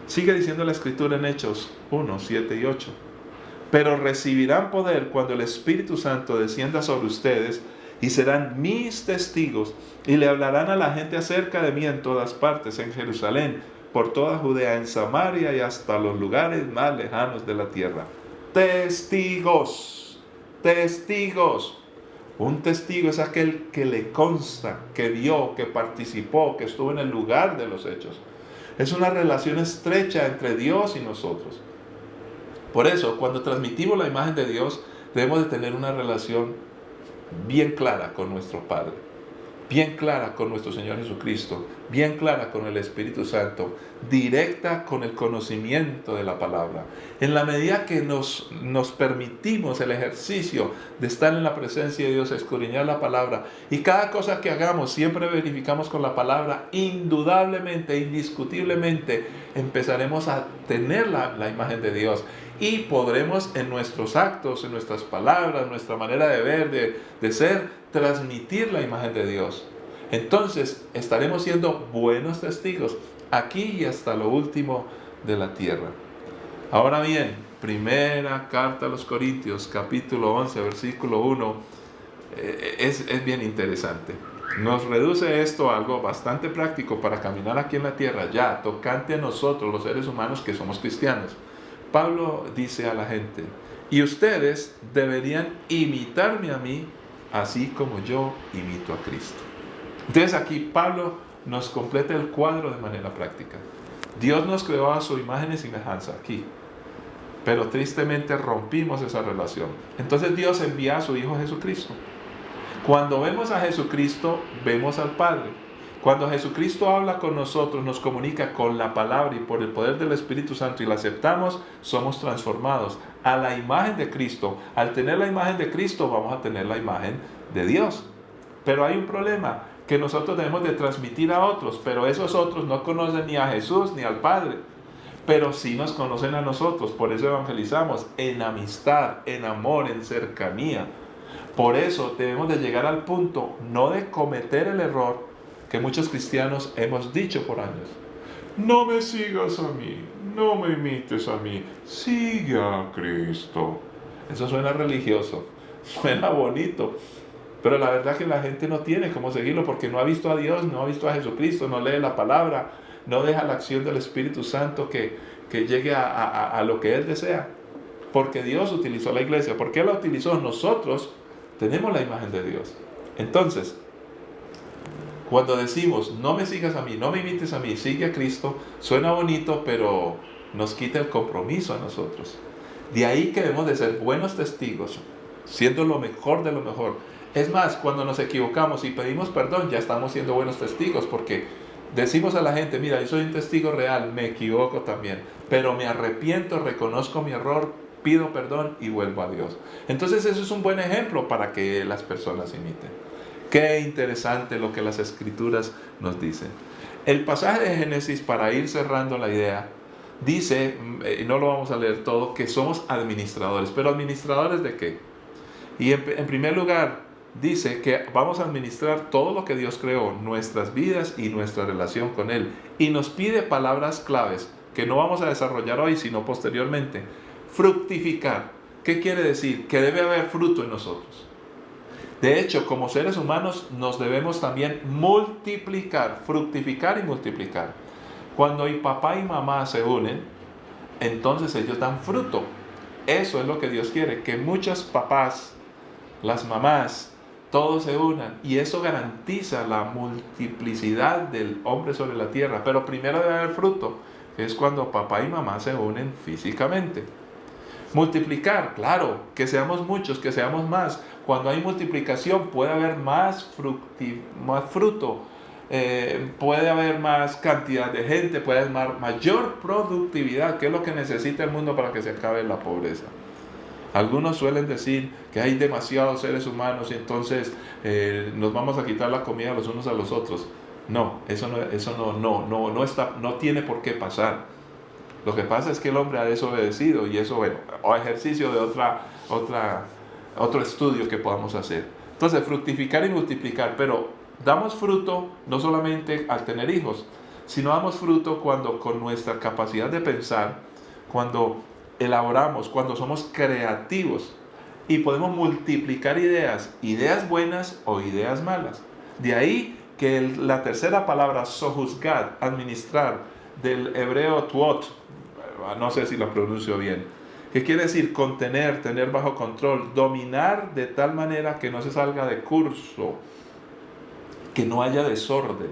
Sigue diciendo la Escritura en Hechos 1, 7 y 8. Pero recibirán poder cuando el Espíritu Santo descienda sobre ustedes y serán mis testigos y le hablarán a la gente acerca de mí en todas partes, en Jerusalén, por toda Judea, en Samaria y hasta los lugares más lejanos de la tierra. Testigos, testigos. Un testigo es aquel que le consta, que vio, que participó, que estuvo en el lugar de los hechos. Es una relación estrecha entre Dios y nosotros. Por eso, cuando transmitimos la imagen de Dios, debemos de tener una relación bien clara con nuestro Padre, bien clara con nuestro Señor Jesucristo, bien clara con el Espíritu Santo, directa con el conocimiento de la palabra. En la medida que nos permitimos el ejercicio de estar en la presencia de Dios, escudriñar la palabra, y cada cosa que hagamos siempre verificamos con la palabra, indudablemente, indiscutiblemente, empezaremos a tener la imagen de Dios. Y podremos en nuestros actos, en nuestras palabras, nuestra manera de ver, de ser, transmitir la imagen de Dios. Entonces estaremos siendo buenos testigos aquí y hasta lo último de la tierra. Ahora bien, primera carta a los Corintios, capítulo 11, versículo 1, es bien interesante. Nos reduce esto a algo bastante práctico para caminar aquí en la tierra, ya tocante a nosotros, los seres humanos que somos cristianos. Pablo dice a la gente, y ustedes deberían imitarme a mí, así como yo imito a Cristo. Entonces aquí Pablo nos completa el cuadro de manera práctica. Dios nos creó a su imagen y semejanza aquí, pero tristemente rompimos esa relación. Entonces Dios envía a su Hijo Jesucristo. Cuando vemos a Jesucristo, vemos al Padre. Cuando Jesucristo habla con nosotros, nos comunica con la palabra y por el poder del Espíritu Santo y la aceptamos, somos transformados a la imagen de Cristo. Al tener la imagen de Cristo, vamos a tener la imagen de Dios. Pero hay un problema, que nosotros debemos de transmitir a otros, pero esos otros no conocen ni a Jesús ni al Padre, pero sí nos conocen a nosotros. Por eso evangelizamos en amistad, en amor, en cercanía. Por eso debemos de llegar al punto, no de cometer el error que muchos cristianos hemos dicho por años. No me sigas a mí, no me imites a mí, sigue a Cristo. Eso suena religioso, suena bonito, pero la verdad es que la gente no tiene cómo seguirlo porque no ha visto a Dios, no ha visto a Jesucristo, no lee la palabra, no deja la acción del Espíritu Santo que llegue a lo que Él desea. Porque Dios utilizó la iglesia, porque Él la utilizó, nosotros tenemos la imagen de Dios. Entonces, cuando decimos, no me sigas a mí, no me imites a mí, sigue a Cristo, suena bonito, pero nos quita el compromiso a nosotros. De ahí que debemos de ser buenos testigos, siendo lo mejor de lo mejor. Es más, cuando nos equivocamos y pedimos perdón, ya estamos siendo buenos testigos, porque decimos a la gente, mira, yo soy un testigo real, me equivoco también, pero me arrepiento, reconozco mi error, pido perdón y vuelvo a Dios. Entonces eso es un buen ejemplo para que las personas imiten. Qué interesante lo que las Escrituras nos dicen. El pasaje de Génesis, para ir cerrando la idea, dice, y no lo vamos a leer todo, que somos administradores. ¿Pero administradores de qué? Y en primer lugar, dice que vamos a administrar todo lo que Dios creó, nuestras vidas y nuestra relación con Él. Y nos pide palabras claves que no vamos a desarrollar hoy, sino posteriormente. Fructificar. ¿Qué quiere decir? Que debe haber fruto en nosotros. De hecho, como seres humanos nos debemos también multiplicar, fructificar y multiplicar. Cuando papá y mamá se unen, entonces ellos dan fruto. Eso es lo que Dios quiere, que muchos papás, las mamás, todos se unan. Y eso garantiza la multiplicidad del hombre sobre la tierra. Pero primero debe haber fruto, que es cuando papá y mamá se unen físicamente. Multiplicar, claro, que seamos muchos, que seamos más. Cuando hay multiplicación puede haber más fruto, puede haber más cantidad de gente, puede haber mayor productividad, que es lo que necesita el mundo para que se acabe la pobreza. Algunos suelen decir que hay demasiados seres humanos y entonces nos vamos a quitar la comida los unos a los otros. No, eso no tiene por qué pasar. Lo que pasa es que el hombre ha desobedecido y eso, bueno, o ejercicio de otro estudio que podamos hacer. Entonces, fructificar y multiplicar, pero damos fruto no solamente al tener hijos, sino damos fruto cuando con nuestra capacidad de pensar, cuando elaboramos, cuando somos creativos y podemos multiplicar ideas buenas o ideas malas. De ahí que la tercera palabra, sojuzgad, administrar, del hebreo tuot, no sé si lo pronuncio bien, que quiere decir contener, tener bajo control, dominar de tal manera que no se salga de curso, que no haya desorden.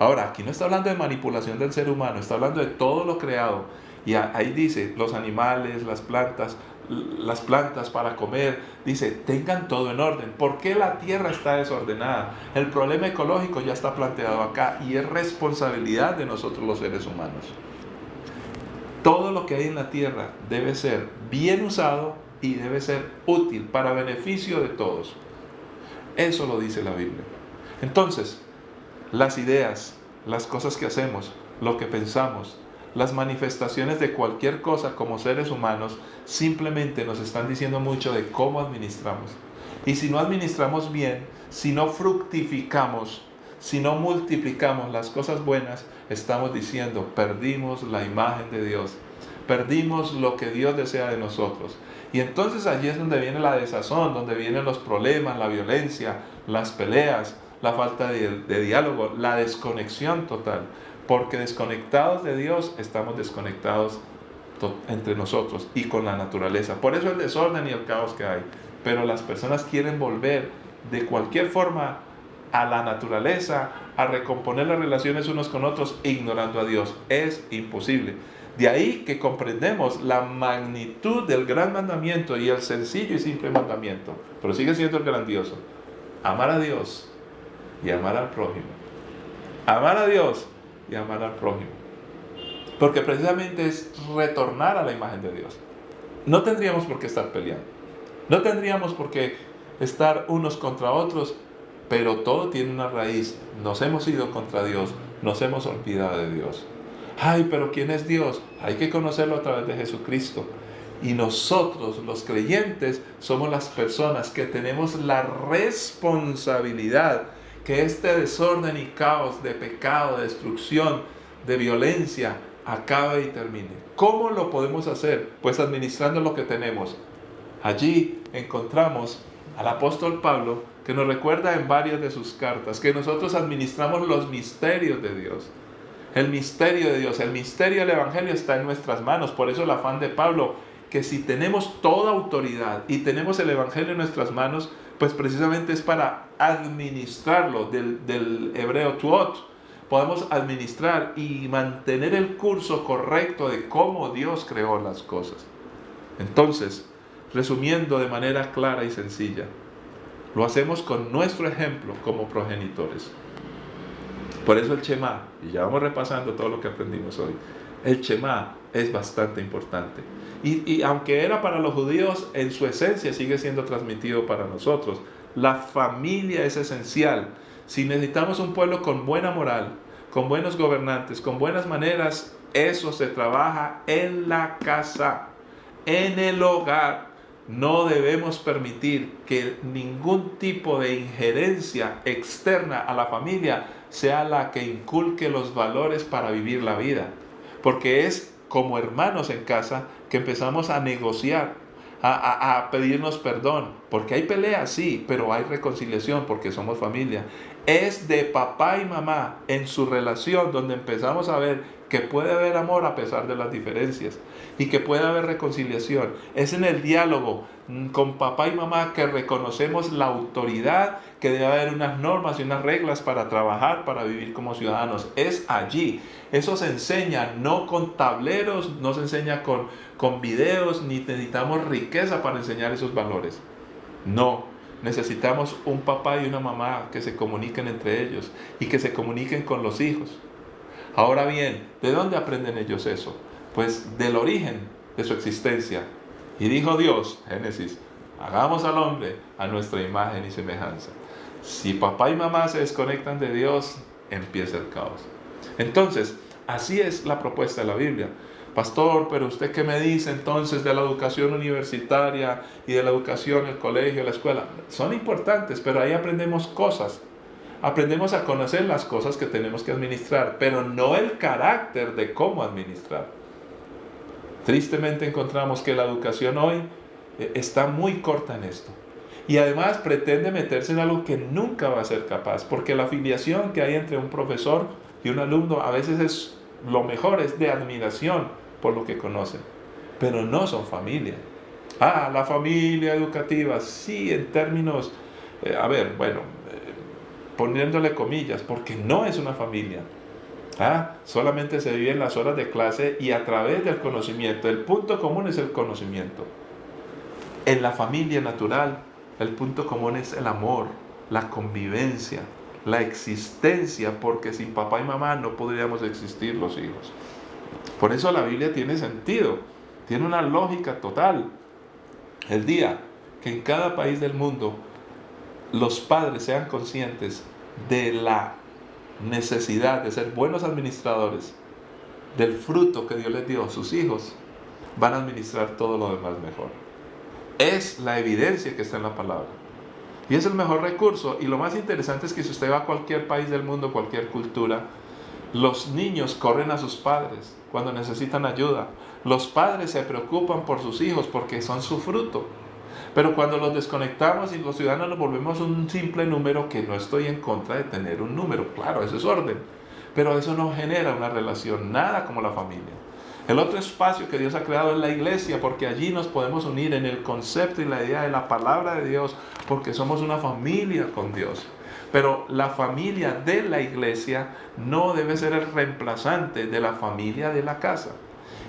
Ahora, aquí no está hablando de manipulación del ser humano, está hablando de todo lo creado. Y ahí dice, los animales, las plantas para comer, dice, tengan todo en orden. ¿Por qué la tierra está desordenada? El problema ecológico ya está planteado acá y es responsabilidad de nosotros los seres humanos. Todo lo que hay en la tierra debe ser bien usado y debe ser útil para beneficio de todos. Eso lo dice la Biblia. Entonces, las ideas, las cosas que hacemos, lo que pensamos, las manifestaciones de cualquier cosa como seres humanos simplemente nos están diciendo mucho de cómo administramos. Y si no administramos bien, si no fructificamos, si no multiplicamos las cosas buenas, estamos diciendo, perdimos la imagen de Dios, perdimos lo que Dios desea de nosotros. Y entonces allí es donde viene la desazón, donde vienen los problemas, la violencia, las peleas, la falta de diálogo, la desconexión total. Porque desconectados de Dios, estamos desconectados entre nosotros y con la naturaleza. Por eso el desorden y el caos que hay. Pero las personas quieren volver de cualquier forma a la naturaleza, a recomponer las relaciones unos con otros, ignorando a Dios. Es imposible. De ahí que comprendemos la magnitud del gran mandamiento y el sencillo y simple mandamiento. Pero sigue siendo el grandioso. Amar a Dios y amar al prójimo. Amar a Dios y amar al prójimo. Porque precisamente es retornar a la imagen de Dios. No tendríamos por qué estar peleando. No tendríamos por qué estar unos contra otros, pero todo tiene una raíz. Nos hemos ido contra Dios, nos hemos olvidado de Dios. Ay, pero ¿quién es Dios? Hay que conocerlo a través de Jesucristo. Y nosotros, los creyentes, somos las personas que tenemos la responsabilidad que este desorden y caos de pecado, de destrucción, de violencia, acabe y termine. ¿Cómo lo podemos hacer? Pues administrando lo que tenemos. Allí encontramos al apóstol Pablo, que nos recuerda en varias de sus cartas que nosotros administramos los misterios de Dios. El misterio de Dios, el misterio del Evangelio está en nuestras manos. Por eso el afán de Pablo, que si tenemos toda autoridad y tenemos el Evangelio en nuestras manos, pues precisamente es para administrarlo, del hebreo tuot. Podemos administrar y mantener el curso correcto de cómo Dios creó las cosas. Entonces, resumiendo de manera clara y sencilla, lo hacemos con nuestro ejemplo como progenitores. Por eso el Shema, y ya vamos repasando todo lo que aprendimos hoy, el Shema es bastante importante. Y aunque era para los judíos, en su esencia sigue siendo transmitido para nosotros. La familia es esencial. Si necesitamos un pueblo con buena moral, con buenos gobernantes, con buenas maneras, eso se trabaja en la casa, en el hogar. No debemos permitir que ningún tipo de injerencia externa a la familia sea la que inculque los valores para vivir la vida. Porque es como hermanos en casa que empezamos a negociar, a pedirnos perdón. Porque hay peleas, sí, pero hay reconciliación porque somos familia. Es de papá y mamá en su relación donde empezamos a ver que puede haber amor a pesar de las diferencias y que puede haber reconciliación. Es en el diálogo con papá y mamá que reconocemos la autoridad, que debe haber unas normas y unas reglas para trabajar, para vivir como ciudadanos. Es allí. Eso se enseña no con tableros, no se enseña con videos, ni necesitamos riqueza para enseñar esos valores. No. Necesitamos un papá y una mamá que se comuniquen entre ellos y que se comuniquen con los hijos. Ahora bien, ¿de dónde aprenden ellos eso? Pues del origen de su existencia. Y dijo Dios, Génesis, hagamos al hombre a nuestra imagen y semejanza. Si papá y mamá se desconectan de Dios, empieza el caos. Entonces, así es la propuesta de la Biblia. Pastor, pero usted qué me dice entonces de la educación universitaria y de la educación, el colegio, la escuela. Son importantes, pero ahí aprendemos cosas. Aprendemos a conocer las cosas que tenemos que administrar, pero no el carácter de cómo administrar. Tristemente encontramos que la educación hoy está muy corta en esto. Y además pretende meterse en algo que nunca va a ser capaz, porque la afiliación que hay entre un profesor y un alumno a veces es lo mejor, es de admiración por lo que conocen, pero no son familia. La familia educativa, sí, en términos, poniéndole comillas, porque no es una familia. Solamente se vive en las horas de clase y a través del conocimiento. El punto común es el conocimiento. En la familia natural, el punto común es el amor, la convivencia, la existencia, porque sin papá y mamá no podríamos existir los hijos. Por eso la Biblia tiene sentido, tiene una lógica total. El día que en cada país del mundo los padres sean conscientes de la necesidad de ser buenos administradores del fruto que Dios les dio a sus hijos, van a administrar todo lo demás mejor. Es la evidencia que está en la palabra. Y es el mejor recurso. Y lo más interesante es que si usted va a cualquier país del mundo, cualquier cultura, los niños corren a sus padres cuando necesitan ayuda. Los padres se preocupan por sus hijos porque son su fruto. Pero cuando los desconectamos y los ciudadanos nos volvemos un simple número, que no estoy en contra de tener un número, claro, eso es orden. Pero eso no genera una relación, nada como la familia. El otro espacio que Dios ha creado es la iglesia, porque allí nos podemos unir en el concepto y la idea de la palabra de Dios, porque somos una familia con Dios. Pero la familia de la iglesia no debe ser el reemplazante de la familia de la casa.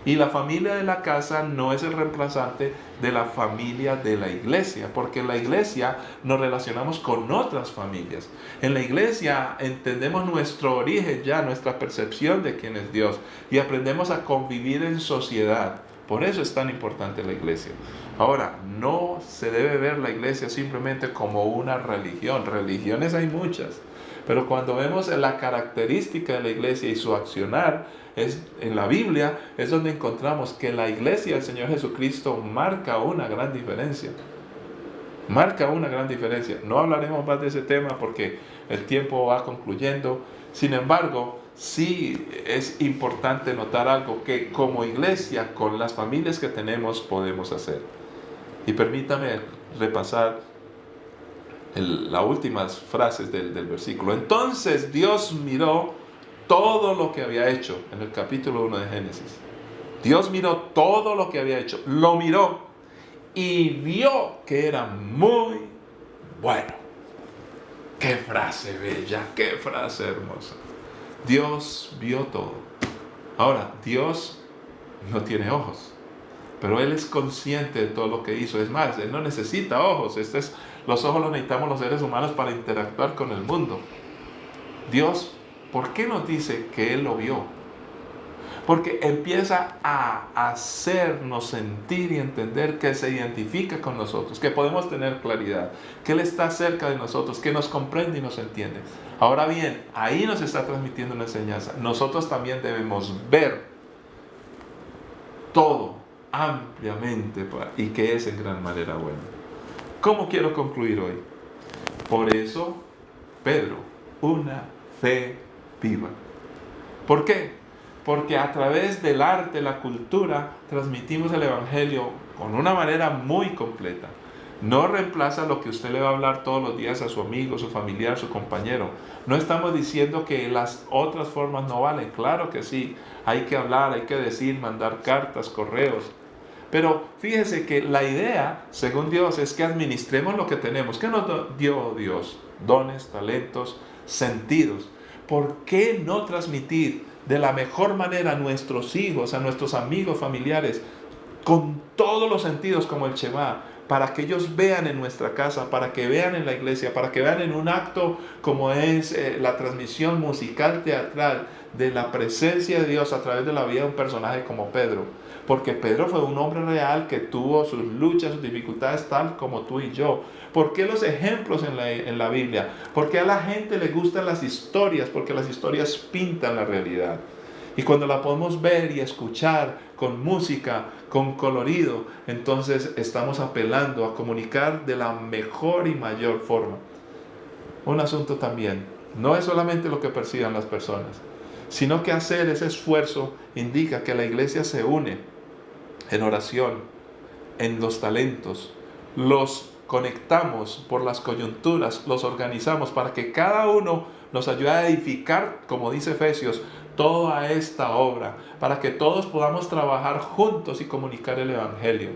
Y la familia de la casa no es el reemplazante de la familia de la iglesia, porque en la iglesia nos relacionamos con otras familias. En la iglesia entendemos nuestro origen ya, nuestra percepción de quién es Dios, y aprendemos a convivir en sociedad. Por eso es tan importante la iglesia. Ahora, no se debe ver la iglesia simplemente como una religión. Religiones hay muchas, pero cuando vemos la característica de la iglesia y su accionar, en la Biblia es donde encontramos que la iglesia del Señor Jesucristo marca una gran diferencia. Marca una gran diferencia. No hablaremos más de ese tema porque el tiempo va concluyendo. Sin embargo, sí es importante notar algo que como iglesia, con las familias que tenemos, podemos hacer. Y permítame repasar las últimas frases del versículo. Entonces Dios miró todo lo que había hecho, en el capítulo 1 de Génesis. Dios miró todo lo que había hecho, lo miró y vio que era muy bueno. ¡Qué frase bella! ¡Qué frase hermosa! Dios vio todo. Ahora, Dios no tiene ojos, pero Él es consciente de todo lo que hizo. Es más, Él no necesita ojos. Los ojos los necesitamos los seres humanos para interactuar con el mundo. Dios, ¿por qué nos dice que Él lo vio? Porque empieza a hacernos sentir y entender que se identifica con nosotros, que podemos tener claridad, que Él está cerca de nosotros, que nos comprende y nos entiende. Ahora bien, ahí nos está transmitiendo una enseñanza. Nosotros también debemos ver todo ampliamente y que es en gran manera bueno. ¿Cómo quiero concluir hoy? Por eso, Pedro, una fe viva. ¿Por qué? Porque a través del arte, la cultura, transmitimos el Evangelio con una manera muy completa. No reemplaza lo que usted le va a hablar todos los días a su amigo, su familiar, su compañero. No estamos diciendo que las otras formas no valen. Claro que sí, hay que hablar, hay que decir, mandar cartas, correos. Pero fíjese que la idea, según Dios, es que administremos lo que tenemos. ¿Qué nos dio Dios? Dones, talentos, sentidos. ¿Por qué no transmitir de la mejor manera a nuestros hijos, a nuestros amigos, familiares, con todos los sentidos como el Shema? para que ellos vean en nuestra casa, para que vean en la iglesia, para que vean en un acto como es la transmisión musical teatral de la presencia de Dios a través de la vida de un personaje como Pedro. Porque Pedro fue un hombre real que tuvo sus luchas, sus dificultades, tal como tú y yo. ¿Por qué los ejemplos en la Biblia? Porque a la gente le gustan las historias, porque las historias pintan la realidad. Y cuando la podemos ver y escuchar con música, con colorido, entonces estamos apelando a comunicar de la mejor y mayor forma. Un asunto también, no es solamente lo que perciban las personas, sino que hacer ese esfuerzo indica que la iglesia se une en oración, en los talentos, los conectamos por las coyunturas, los organizamos para que cada uno nos ayude a edificar, como dice Efesios, toda esta obra, para que todos podamos trabajar juntos y comunicar el Evangelio.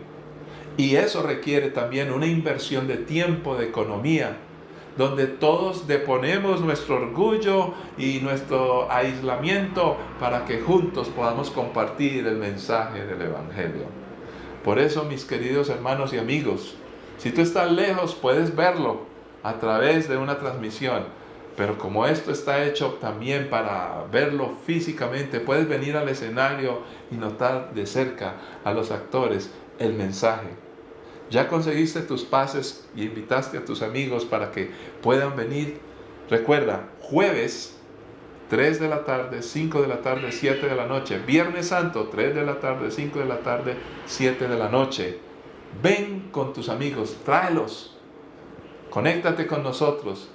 Y eso requiere también una inversión de tiempo, de economía, donde todos deponemos nuestro orgullo y nuestro aislamiento para que juntos podamos compartir el mensaje del Evangelio. Por eso, mis queridos hermanos y amigos, si tú estás lejos, puedes verlo a través de una transmisión. Pero como esto está hecho también para verlo físicamente, puedes venir al escenario y notar de cerca a los actores el mensaje. Ya conseguiste tus pases y invitaste a tus amigos para que puedan venir. Recuerda, jueves 3 de la tarde, 5 de la tarde, 7 de la noche. Viernes Santo, 3 de la tarde, 5 de la tarde, 7 de la noche. Ven con tus amigos, tráelos. Conéctate con nosotros.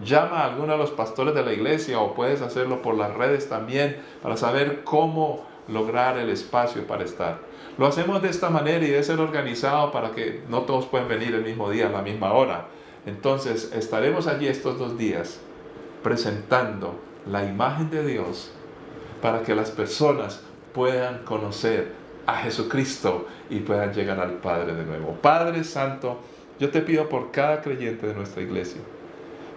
Llama a alguno de los pastores de la iglesia o puedes hacerlo por las redes también para saber cómo lograr el espacio para estar. Lo hacemos de esta manera y debe ser organizado para que no todos pueden venir el mismo día, a la misma hora. Entonces estaremos allí estos 2 días presentando la imagen de Dios para que las personas puedan conocer a Jesucristo y puedan llegar al Padre de nuevo. Padre Santo, yo te pido por cada creyente de nuestra iglesia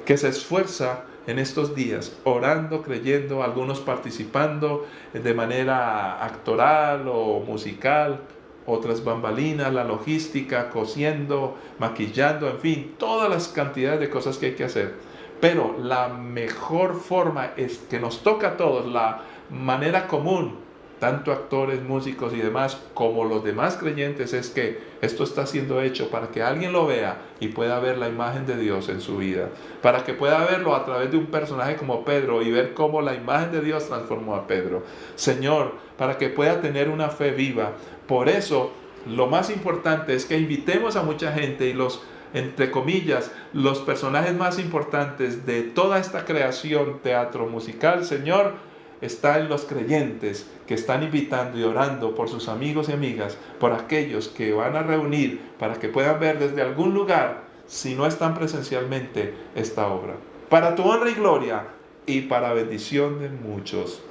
que se esfuerza en estos días, orando, creyendo, algunos participando de manera actoral o musical, otras bambalinas, la logística, cosiendo, maquillando, en fin, todas las cantidades de cosas que hay que hacer. Pero la mejor forma es que nos toca a todos, la manera común, tanto actores, músicos y demás, como los demás creyentes, es que esto está siendo hecho para que alguien lo vea y pueda ver la imagen de Dios en su vida, para que pueda verlo a través de un personaje como Pedro y ver cómo la imagen de Dios transformó a Pedro. Señor, para que pueda tener una fe viva. Por eso, lo más importante es que invitemos a mucha gente y los, entre comillas, los personajes más importantes de toda esta creación teatro musical, Señor, está en los creyentes que están invitando y orando por sus amigos y amigas, por aquellos que van a reunir para que puedan ver desde algún lugar, si no están presencialmente, esta obra. Para tu honra y gloria y para bendición de muchos.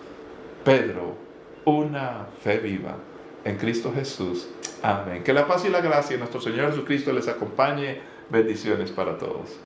Pedro, una fe viva en Cristo Jesús. Amén. Que la paz y la gracia de nuestro Señor Jesucristo les acompañe. Bendiciones para todos.